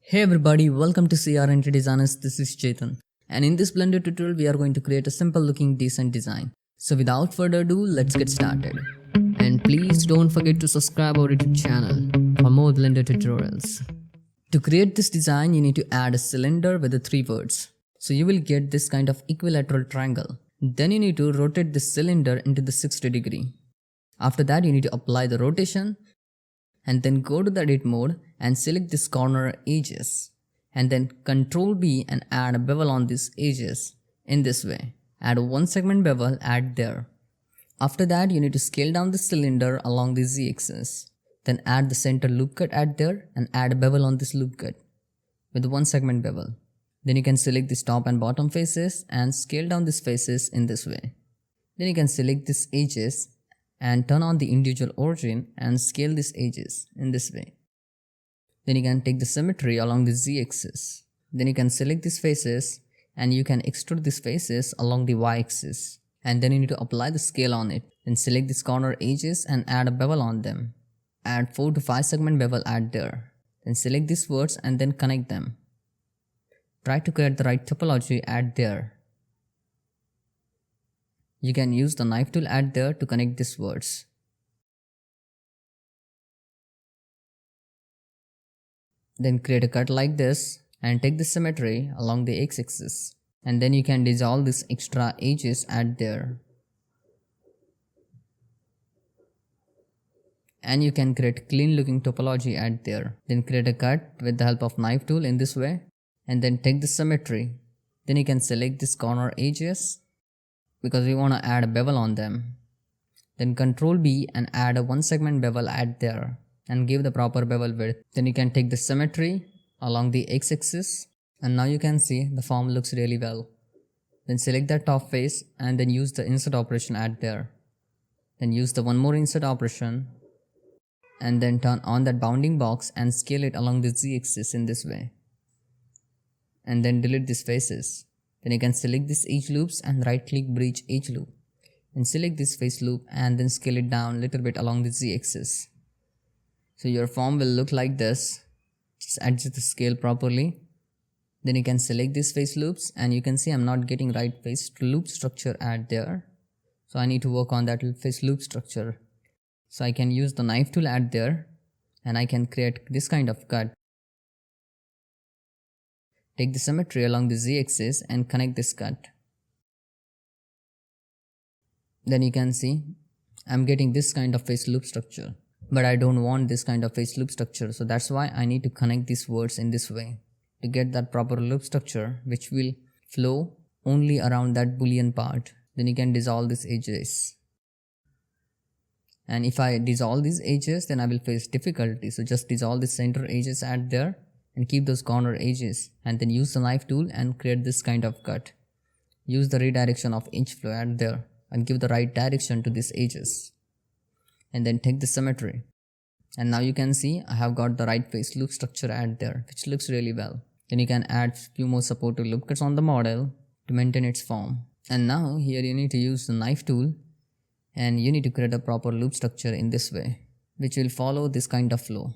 Hey everybody, welcome to CRNT Designers. This is Chetan, and in this Blender tutorial we are going to create a simple looking decent design. So without further ado, let's get started. And please don't forget to subscribe our YouTube channel for more Blender tutorials. To create this design, you need to add a cylinder with the three words. So you will get this kind of equilateral triangle. Then you need to rotate this cylinder into the 60 degree. After that, you need to apply the rotation and then go to the edit mode and select this corner edges, and then Ctrl B and add a bevel on these edges in this way. Add one segment bevel, add there. After that, you need to scale down the cylinder along the z-axis. Then add the center loop cut, add there, and add a bevel on this loop cut with one segment bevel. Then you can select this top and bottom faces and scale down these faces in this way. Then you can select these edges and turn on the individual origin and scale these edges in this way. Then you can take the symmetry along the z-axis. Then you can select these faces and you can extrude these faces along the y-axis. And then you need to apply the scale on it. Then select these corner edges and add a bevel on them. Add 4 to 5 segment bevel, add there. Then select these words and then connect them. Try to create the right topology, add there. You can use the knife tool, add there, to connect these words. Then create a cut like this and take the symmetry along the x-axis. And then you can dissolve these extra edges, add there. And you can create clean looking topology, add there. Then create a cut with the help of knife tool in this way. And then take the symmetry. Then you can select this corner edges because we want to add a bevel on them. Then Ctrl B and add a one segment bevel, add there, and give the proper bevel width. Then you can take the symmetry along the x-axis, and now you can see the form looks really well. Then select that top face and then use the insert operation, add there. Then use the one more insert operation and then turn on that bounding box and scale it along the z-axis in this way. And then delete these faces. Then you can select these edge loops and right click breach edge loop. And select this face loop and then scale it down a little bit along the z-axis. So your form will look like this. Just adjust the scale properly. Then you can select these face loops and you can see I'm not getting right face loop structure, add there. So I need to work on that face loop structure. So I can use the knife tool, add there, and I can create this kind of cut. Take the symmetry along the z-axis and connect this cut. Then you can see I'm getting this kind of face loop structure. But I don't want this kind of face loop structure, so that's why I need to connect these words in this way to get that proper loop structure which will flow only around that boolean part. Then you can dissolve these edges. And if I dissolve these edges, then I will face difficulty. So just dissolve the center edges, add there, and keep those corner edges. And then use the knife tool and create this kind of cut. Use the redirection of edge flow, add there, and give the right direction to these edges. And then take the symmetry. And now you can see I have got the right face loop structure, add there, which looks really well. Then you can add few more supportive loop cuts on the model to maintain its form. And now here you need to use the knife tool and you need to create a proper loop structure in this way, which will follow this kind of flow.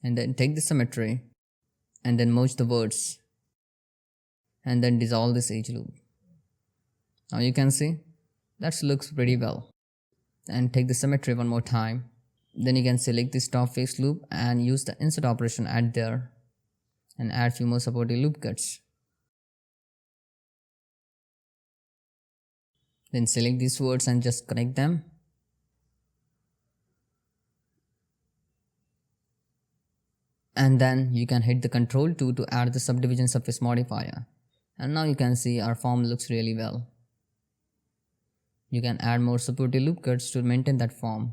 And then take the symmetry and then merge the words and then dissolve this edge loop. Now you can see that looks pretty well. And take the symmetry one more time. Then you can select this top face loop and use the insert operation, add there, and add few more supporting loop cuts. Then select these words and just connect them. And then you can hit the Ctrl 2 to add the subdivision surface modifier. And now you can see our form looks really well. You can add more supportive loop cuts to maintain that form.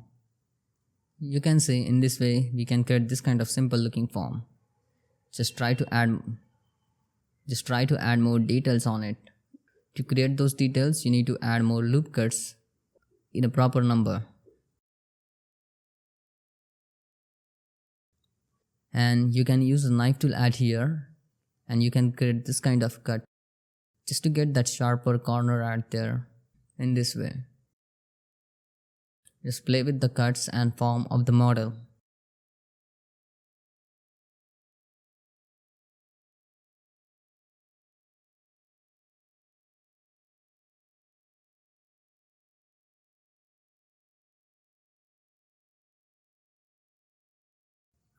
You can see in this way we can create this kind of simple looking form. Just try to add more details on it. To create those details, you need to add more loop cuts in a proper number. And you can use the knife tool, add here, and you can create this kind of cut just to get that sharper corner, add there in this way. Just play with the cuts and form of the model.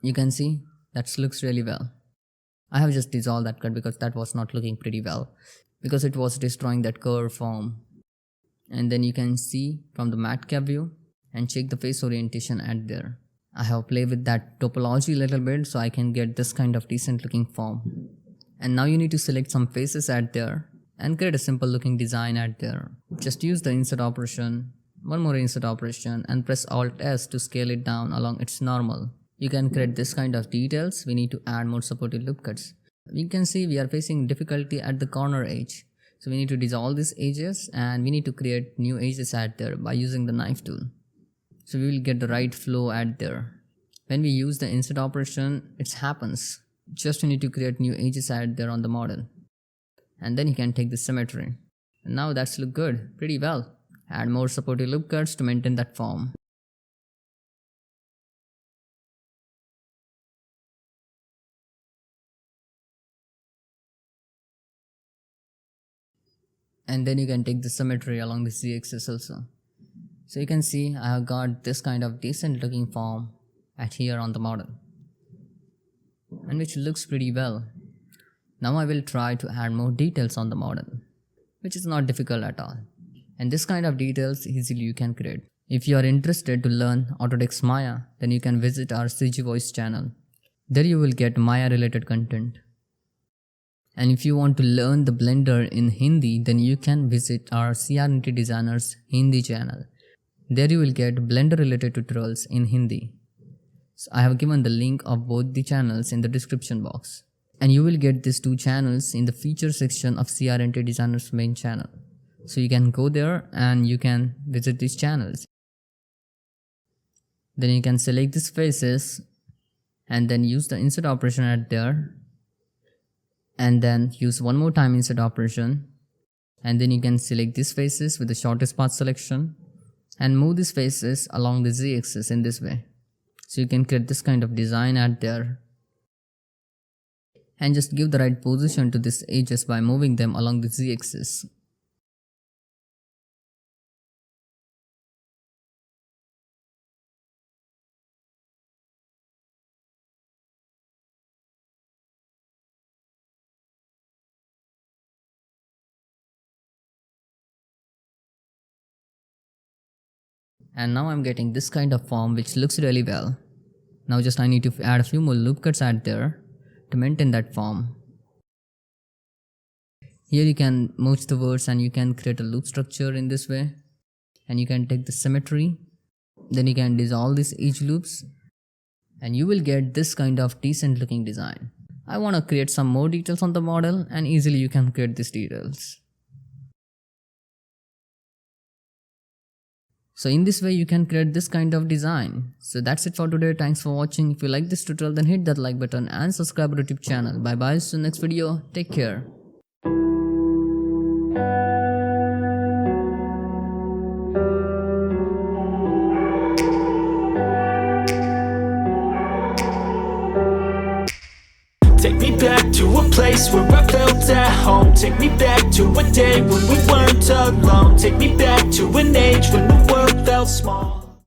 You can see that looks really well. I have just dissolved that cut because that was not looking pretty well, because it was destroying that curve form. And then you can see from the matcap view and check the face orientation at there. I have played with that topology a little bit so I can get this kind of decent looking form. And now you need to select some faces at there and create a simple looking design at there. Just use the insert operation, one more insert operation, and press Alt S to scale it down along its normal. You can create this kind of details. We need to add more supportive loop cuts. We can see we are facing difficulty at the corner edge. So we need to dissolve these edges and we need to create new edges at there by using the knife tool. So we will get the right flow at there. When we use the insert operation, it happens. Just you need to create new edges at there on the model. And then you can take the symmetry. And now that's look good, pretty well. Add more supportive loop cuts to maintain that form. And then you can take the symmetry along the z-axis also. So you can see I have got this kind of decent looking form at here on the model, and which looks pretty well. Now I will try to add more details on the model, which is not difficult at all. And this kind of details easily you can create. If you are interested to learn Autodesk Maya, then you can visit our CG Voice channel. There you will get Maya related content. And if you want to learn the Blender in Hindi, then you can visit our CRNT Designers Hindi channel. There you will get Blender related tutorials in Hindi. So I have given the link of both the channels in the description box. And you will get these two channels in the feature section of CRNT Designers main channel. So you can go there and you can visit these channels. Then you can select these faces and then use the insert operation at there. And then use one more time insert operation. And then you can select these faces with the shortest path selection and move these faces along the z-axis in this way. So you can create this kind of design at there. And just give the right position to these edges by moving them along the z-axis. And now I'm getting this kind of form which looks really well. Now just I need to add a few more loop cuts at there to maintain that form. Here you can merge the words and you can create a loop structure in this way. And you can take the symmetry. Then you can dissolve these edge loops. And you will get this kind of decent looking design. I want to create some more details on the model and easily you can create these details. So in this way you can create this kind of design. So that's it for today. Thanks for watching. If you like this tutorial, then hit that like button and subscribe to our YouTube channel. Bye bye. See you in the next video. Take care. Take me back to a place where I felt at home. Take me back to a day when we weren't alone. Take me back to an age when the world felt small.